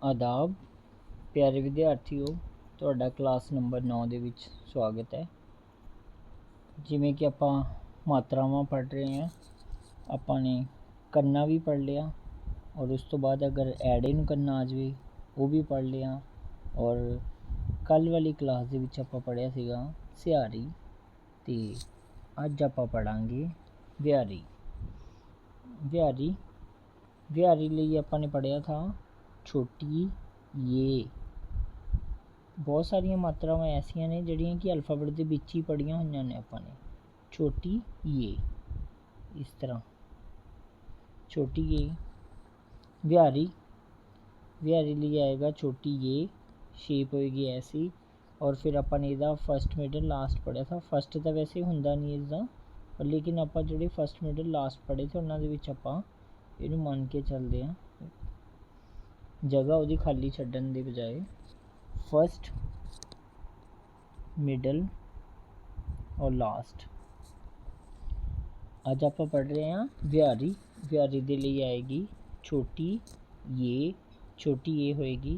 ਆਦਾਬ ਪਿਆਰੇ ਵਿਦਿਆਰਥੀਓ, ਤੁਹਾਡਾ class number 9 ਦੇ ਵਿੱਚ ਸਵਾਗਤ ਹੈ। ਜਿਵੇਂ ਕਿ ਆਪਾਂ ਮਾਤਰਾਵਾਂ ਪੜ੍ਹ ਰਹੇ ਹਾਂ, ਆਪਾਂ ਨੇ ਕਰਨਾ ਵੀ ਪੜ੍ਹ ਲਿਆ ਔਰ ਉਸ ਤੋਂ ਬਾਅਦ ਅਗਰ ਐੜੇ ਨੂੰ ਕਰਨਾ ਆ ਜਾਵੇ ਉਹ ਵੀ ਪੜ੍ਹ ਲਿਆ। ਔਰ ਕੱਲ੍ਹ ਵਾਲੀ ਕਲਾਸ ਦੇ ਵਿੱਚ ਆਪਾਂ ਪੜ੍ਹਿਆ ਸੀਗਾ ਸਿਹਾਰੀ, ਤੇ ਅੱਜ ਆਪਾਂ ਪੜ੍ਹਾਂਗੇ ਵਿਹਾਰੀ। ਵਿਹਾਰੀ ਲਈ ਆਪਾਂ ਨੇ ਪੜ੍ਹਿਆ ਥਾ ਛੋਟੀ ये। बहुत सारिया मात्रावां ऐसिया ने जिहड़ियां कि अल्फाबेट ਦੇ ਵਿੱਚ ਹੀ ਪੜ੍ਹੀਆਂ ਹੋਈਆਂ ਨੇ ਆਪਾਂ ਨੇ। छोटी ये इस तरह छोटी ये। ਵਿਹਾਰੀ ਲਈ आएगा छोटी ये, शेप होएगी ऐसी। और फिर अपन ਇਹਦਾ फस्ट मिडल लास्ट पढ़िया था। फस्ट ਤਾਂ ਵੈਸੇ ਹੁੰਦਾ ਨਹੀਂ ਇਸਦਾ, ਪਰ ਲੇਕਿਨ ਆਪਾਂ ਜਿਹੜੇ फस्ट मिडल लास्ट पढ़े थे ਉਹਨਾਂ ਦੇ ਵਿੱਚ ਆਪਾਂ ਇਹਨੂੰ ਮੰਨ ਕੇ ਚੱਲਦੇ ਹਾਂ। जगह ਉਹਦੀ ਖਾਲੀ ਛੱਡਣ ਦੇ ਬਜਾਏ फस्ट मिडल और लास्ट। ਅੱਜ ਆਪਾਂ ਪੜ੍ਹ ਰਹੇ ਹਾਂ ਵਿਹਾਰੀ ਦੇ ਲਈ ਆਏਗੀ ਛੋਟੀ ये। छोटी ये होएगी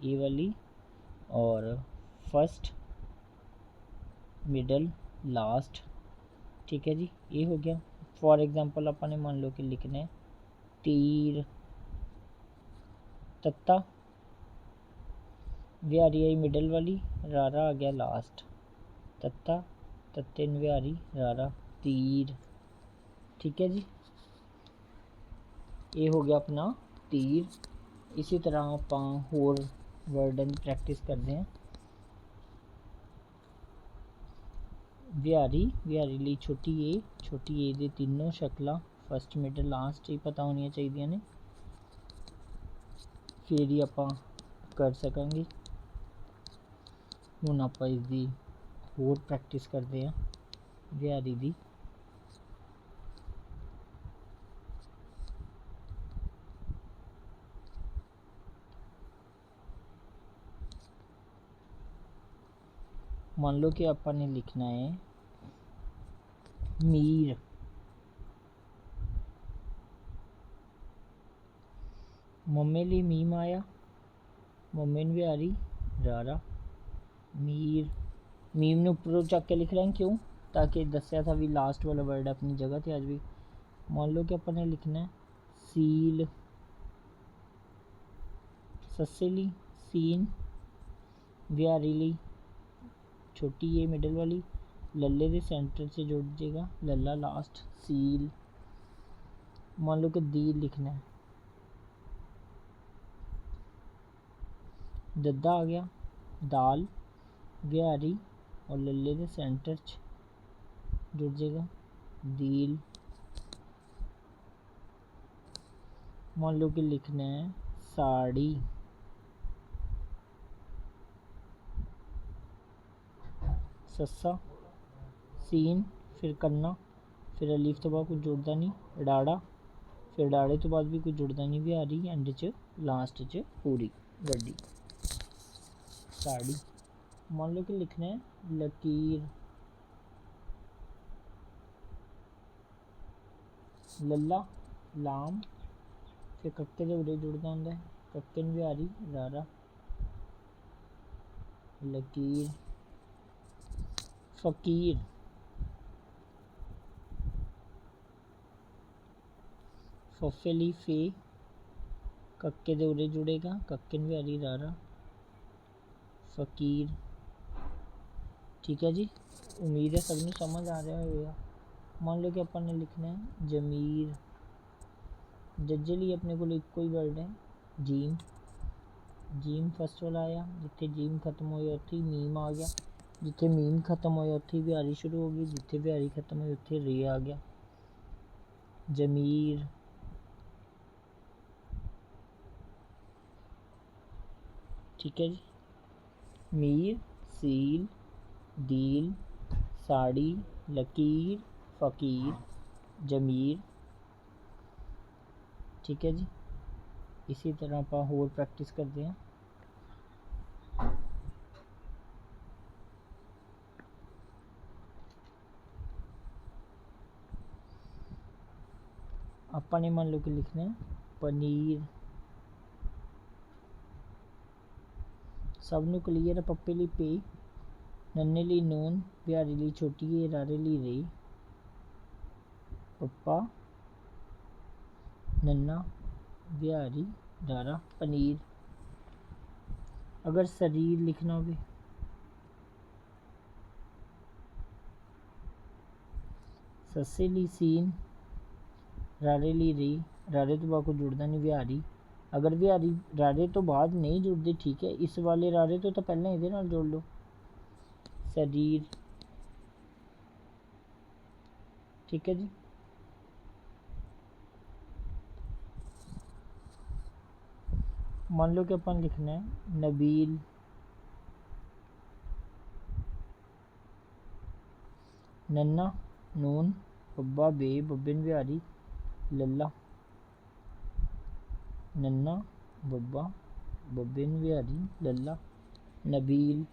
ये वाली, और फस्ट मिडल लास्ट। ठीक है जी, ये हो गया। फॉर एग्जांपल अपन ने मान लो कि लिखना है तीर तत्ता, विहारी आई मिडल वाली, रारा आ गया लास्ट। तत्ता तत्ते विहारी रारा तीर। ठीक है जी, ये हो गया अपना तीर। इसी तरह आप होर वर्डन की प्रैक्टिस करते हैं। विहारी ਲਈ ਛੋਟੀ ਏ ਦੇ ਤਿੰਨੋਂ ਸ਼ਕਲਾਂ फस्ट मिडल लास्ट ही पता होनी चाहिए ने, फिर ही ਆਪਾਂ कर सकांगे। ਹੁਣ ਆਪਾਂ ਇਸ ਦੀ ਹੋਰ ਪ੍ਰੈਕਟਿਸ ਕਰਦੇ ਹਾਂ ਵਿਹਾਰੀ ਦੀ। मान लो कि अपन ने लिखना है मीर। मम्मे लिए मीम आया, मम्मे ने विहारी रारा मीर। मीम ने ऊपर चक के लिख रहे हैं, क्यों? ताकि दसिया था भी लास्ट वाला वर्ड अपनी जगह थे। आज भी मान लो कि अपन ने लिखना है सील। सस्से ली सीन, विहारी ली छोटी ये मिडल वाली, लल्ले के सेंटर से जुड़ जाएगा लल्ला लास्ट सील। मान लो कि दी लिखना है, दद्दा आ गया दाल, विहारी और लल्ले के सेंटर च जुड़ जाएगा दील। मान लो कि लिखना है साड़ी, सस्सा सीन फिर करना, फिर अलीफ तो बाद कुछ जुड़ता नहीं डाड़ा, फिर डाड़े तो बाद भी कुछ जुड़ता नहीं विहारी, एंड च लास्ट च पूरी वड्डी साड़ी। मान लो कि लिखना है लकीर, लल्ला लाम, फिर कक्के दे उरे जुड़ता होंगे कक्के न विहारी रारा लकीर। फकीर, फफे ली फे, कक्के दे उरे जुड़ेगा कक्के न विहारी रारा फकीर। ठीक है जी, उम्मीद है सबने समझ आ रहा होगा। मान लो कि अपन ने लिखना है जमीर। जज्जे लिए अपने को एक कोई वर्ड है जीम। जीम फस्ट वाला आया, जिथे जीम खत्म होया उत्थे मीम आ गया, जिथे मीम खत्म होया उत्थे विहारी शुरू हो गई, जिथे विहारी खत्म होई उत्थे रे आ गया जमीर। ठीक है जी, मीर सील दील साड़ी लकीर फ़कीर जमीर। ठीक है जी, इसी तरह आप होर प्रैक्टिस करते हैं। अपने मान लो कि लिखना है पनीर, सब नू क्लीयर है। पप्पे ਲਈ पे, नन्ने ਲਈ नून, बिहारी ਲਈ छोटी है, रारे ਲਈ रे। पप्पा, नन्ना, बिहारी, रारा, पनीर। अगर शरीर लिखना हो, सस्से ਲਈ सीन, रारे ਲਈ री, रारे तो बाद को जुड़ता नहीं बिहारी। अगर बिहारी रारे तो बाद नहीं जुड़ते ठीक है, इस वाले रारे तो पहले ये नाल जोड़ लो। शरीर, ठीक है जी। मान लो कि अपन लिखना है नबील, नन्ना, नून, बब्बा बे, बब्बिन बिहारी, लल्ला, नन्ना, बब्बा, बब्बिन बिहारी, लल्ला, नबील।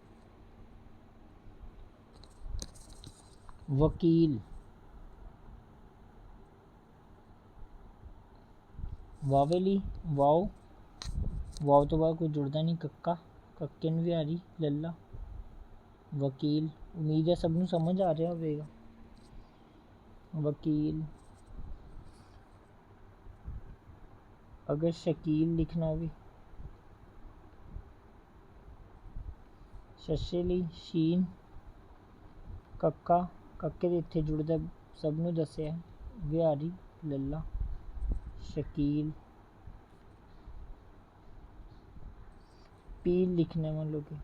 वकील, वावेली, वाओ, वाओ तो बाद कोई जुड़ता नहीं, कक्का, कक्किन बिहारी, लल्ला, वकील। उम्मीद है सबनों समझ आ रहा होगा। वकील। अगर शकील लिखना हो, शशे ਲਈ शीन, कक्का, कक्के दे इत्थे जुड़दा सबनों दस्सिया, बिहारी, लल्ला, शकील। पील लिखना है मान लो कि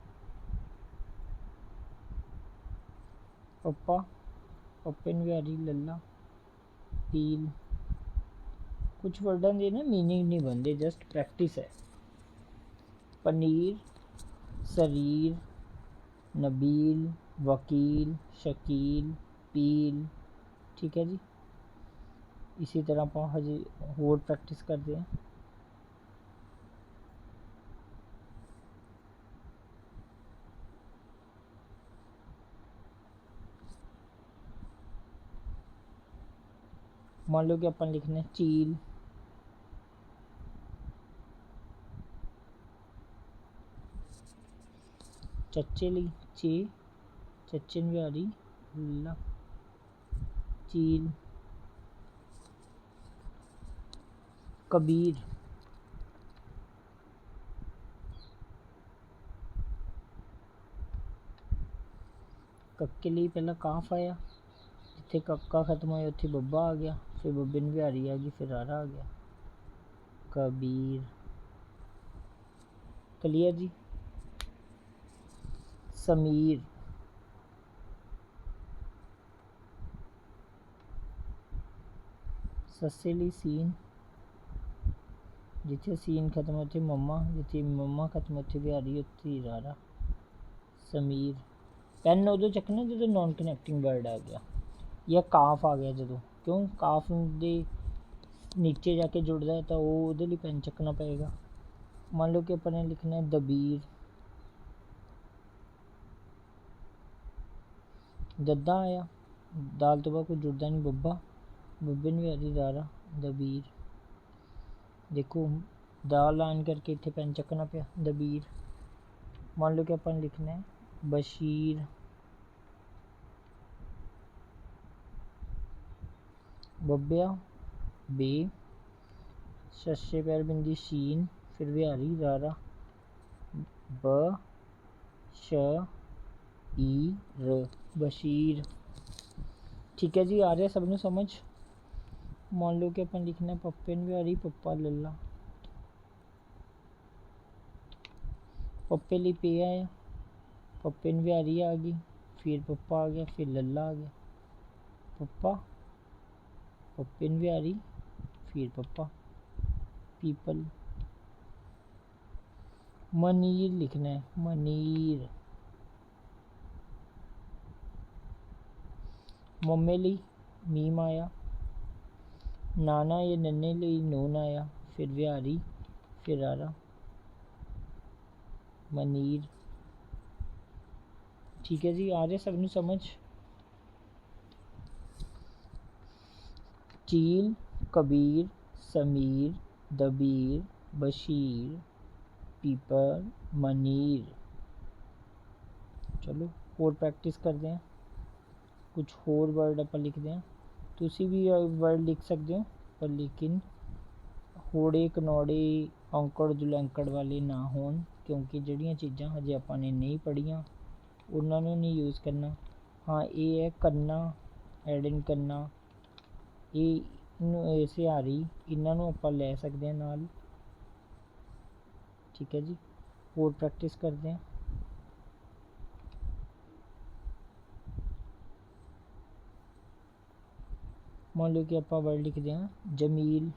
पप्पा, पप्पिन बिहारी, लल्ला, पील। कुछ वर्डों के ना मीनिंग नहीं बनते, जस्ट प्रैक्टिस है। पनीर, शरीर, नबील, वकील, शकील, पील। ठीक है जी। इसी तरह आप हजे होर प्रैक्टिस करते हैं। मान लो कि अपन लिखने चील, चच्चे ਲਈ चे, चच्चन बिहारी, लल्ला, चील। कबीर, कक्के ਲਈ पहला काफ आया, जिथे कक्का खत्म होया उत्थे बब्बा आ गया, फिर बब्बिन बिहारी आ गई, फिर रारा आ गया। कबीर। क्लियर जी। समीर, सस्से ਲਈ सीन, जिथे सीन खत्म उत्थे मम्मा, जिथे मम्मा खत्म उत्थे बिहारी, उत्थे रारा। समीर। पेन उदों चकना जो नॉन कनैक्टिंग वर्ड आ गया या काफ आ गया, जो क्यों काफ दे नीचे जाके जुड़ता है तो वो लिए पेन चकना पड़ेगा। मान लो कि अपने लिखना है दबीर, दद्दा आया, दाल तो बाद कोई जुड़ता नहीं, बब्बा, बब्बिन बिहारी, रारा, दबीर। देखो दाल आन करके इतने पेन चकना पाया, दबीर। मान लो कि अपन लिखना है बशीर, बब्बिया बे, शशे पैर बिंदी शीन, फिर बिहारी, रारा, ब श ई र, बशीर। ठीक है जी। आ रहा सबने समझ। मान लो कि अपन लिखना है पप्पिन बिहारी, पप्पा, लल्ला। पप्पे ਲਈ पे आया, पप्पिन बिहारी आ गई, फिर पप्पा आ गया, फिर लल्ला आ गया। पप्पा, पप्पिन बिहारी, फिर पप्पा, पीपल। मनीर लिखना है, मनीर। मम्मे ਲਈ मीम आया, नाना या नन्ने ਲਈ नून आया, फिर बिहारी, फिर रारा, मनीर। ठीक है जी। आ रहे सबनों समझ। चील, कबीर, समीर, दबीर, बशीर, पीपल, मनीर। ਚਲੋ ਹੋਰ ਪ੍ਰੈਕਟਿਸ ਕਰਦੇ ਹਾਂ, ਕੁਝ ਹੋਰ ਵਰਡ ਆਪਾਂ ਲਿਖਦੇ ਹਾਂ। ਤੁਸੀਂ ਵੀ ਵਰਡ ਲਿਖ ਸਕਦੇ ਹੋ, ਪਰ ਲੇਕਿਨ ਹੋੜੇ ਕਨੌੜੇ ਔਂਕੜ ਦੁਲੈਂਕੜ ਵਾਲੇ ਨਾ ਹੋਣ, ਕਿਉਂਕਿ ਜਿਹੜੀਆਂ ਚੀਜ਼ਾਂ ਹਜੇ ਆਪਾਂ ਨੇ ਨਹੀਂ ਪੜ੍ਹੀਆਂ ਉਹਨਾਂ ਨੂੰ ਨਹੀਂ ਯੂਜ਼ ਕਰਨਾ। ਹਾਂ ਇਹ ਹੈ ਕਰਨਾ, ਐਡਿੰਗ ਕਰਨਾ, ਇਹ ਸਿਹਾਰੀ, ਇਹਨਾਂ ਨੂੰ ਆਪਾਂ ਲੈ ਸਕਦੇ ਹਾਂ ਨਾਲ। ਠੀਕ ਹੈ ਜੀ, ਹੋਰ ਪ੍ਰੈਕਟਿਸ ਕਰਦੇ ਹਾਂ। ਮੰਨ ਲਓ ਕਿ ਆਪਾਂ ਵਰਡ ਲਿਖਦੇ ਹਾਂ ਜਮੀਲ,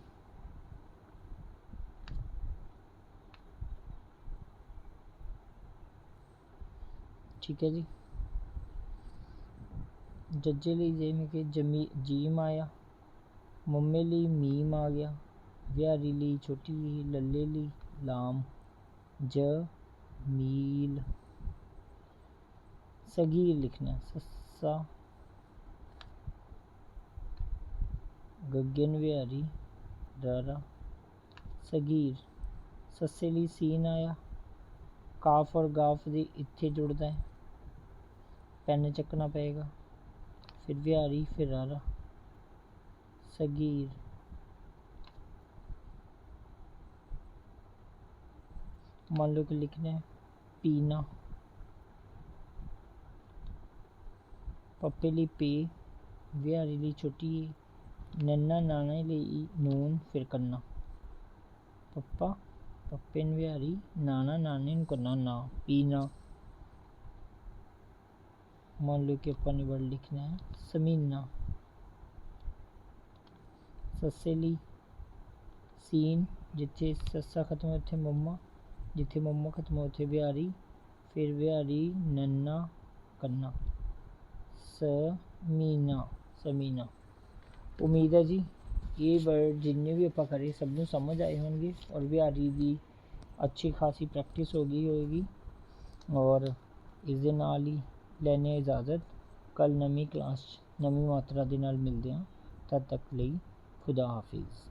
ਠੀਕ ਹੈ ਜੀ। ਜੱਜੇ ਲਈ ਜਿਵੇਂ ਕਿ ਜੀਮ ਆਇਆ, ਮੰਮੇ ਲਈ ਮੀਮ ਆ ਗਿਆ, ਵਿਹਾਰੀ ਲਈ ਛੋਟੀ ਜਿਹੀ, ਲੱਲੇ ਲਈ ਲਾਮ, ਮੀਲ। ਸਗੀਰ ਲਿਖਣਾ ਸੱਸਾ, ਗੱਗਨ ਵਿਹਾਰੀ ਰਾਰਾ, ਸਗੀਰ। ਸੱਸੇ ਲਈ ਸੀਨ ਆਇਆ, ਕਾਫ ਔਰ ਗਾਫ ਦੇ ਇੱਥੇ ਜੁੜਦਾ ਹੈ, ਪੈਨ ਚੱਕਣਾ ਪਏਗਾ, ਫਿਰ ਵਿਹਾਰੀ ਫਿਰ ਰਾਰਾ, ਸਗੀਰ। ਮੰਨ ਲਓ ਕਿ ਲਿਖਣਾ ਹੈ ਪੀਨਾ, ਪੱਪੇ ਲਈ ਪੇ, ਵਿਹਾਰੀ ਲਈ ਛੋਟੀ, ਨੰਨਾ ਨਾਣੇ ਲਈ ਨੂਨ ਫਿਰ ਕੰਨਾ, ਪੱਪਾ ਪੱਪੇ ਨੂੰ ਵਿਹਾਰੀ, ਨਾਨਾ ਨਾਨੇ ਨੂੰ ਕੰਨਾ ਨਾ, ਪੀਨਾ। ਮੰਨ ਲਓ ਕਿ ਆਪਾਂ ਨੇ ਵਰਡ ਲਿਖਣਾ ਹੈ ਸਮੀਨਾ, ਸੱਸੇ ਲਈ ਸੀਨ, ਜਿੱਥੇ ਸੱਸਾ ਖਤਮ ਹੋਇਆ ਉੱਥੇ ਮੰਮਾ, ਜਿੱਥੇ ਮੰਮਾ ਖਤਮ ਹੋਇਆ ਉੱਥੇ ਵਿਹਾਰੀ, ਫਿਰ ਵਿਹਾਰੀ ਨੰਨਾ ਕੰਨਾ, ਸਮੀਨਾ, ਸਮੀਨਾ। ਉਮੀਦ ਹੈ ਜੀ ਇਹ ਵਰਡ ਜਿੰਨੇ ਵੀ ਆਪਾਂ ਕਰੇ ਸਭ ਨੂੰ ਸਮਝ ਆਏ ਹੋਣਗੇ, ਔਰ ਵਿਹਾਰੀ ਦੀ ਅੱਛੀ ਖਾਸੀ ਪ੍ਰੈਕਟਿਸ ਹੋ ਗਈ ਹੋਏਗੀ। ਔਰ ਇਸ ਦੇ ਨਾਲ ਹੀ ਲੈਣੇ ਇਜਾਜ਼ਤ, ਕੱਲ ਨਵੀਂ ਕਲਾਸ 'ਚ ਨਵੀਂ ਮਾਤਰਾ ਦੇ ਨਾਲ ਮਿਲਦੇ ਹਾਂ। ਤਦ ਤੱਕ ਲਈ ਖੁਦਾ ਹਾਫਿਜ਼।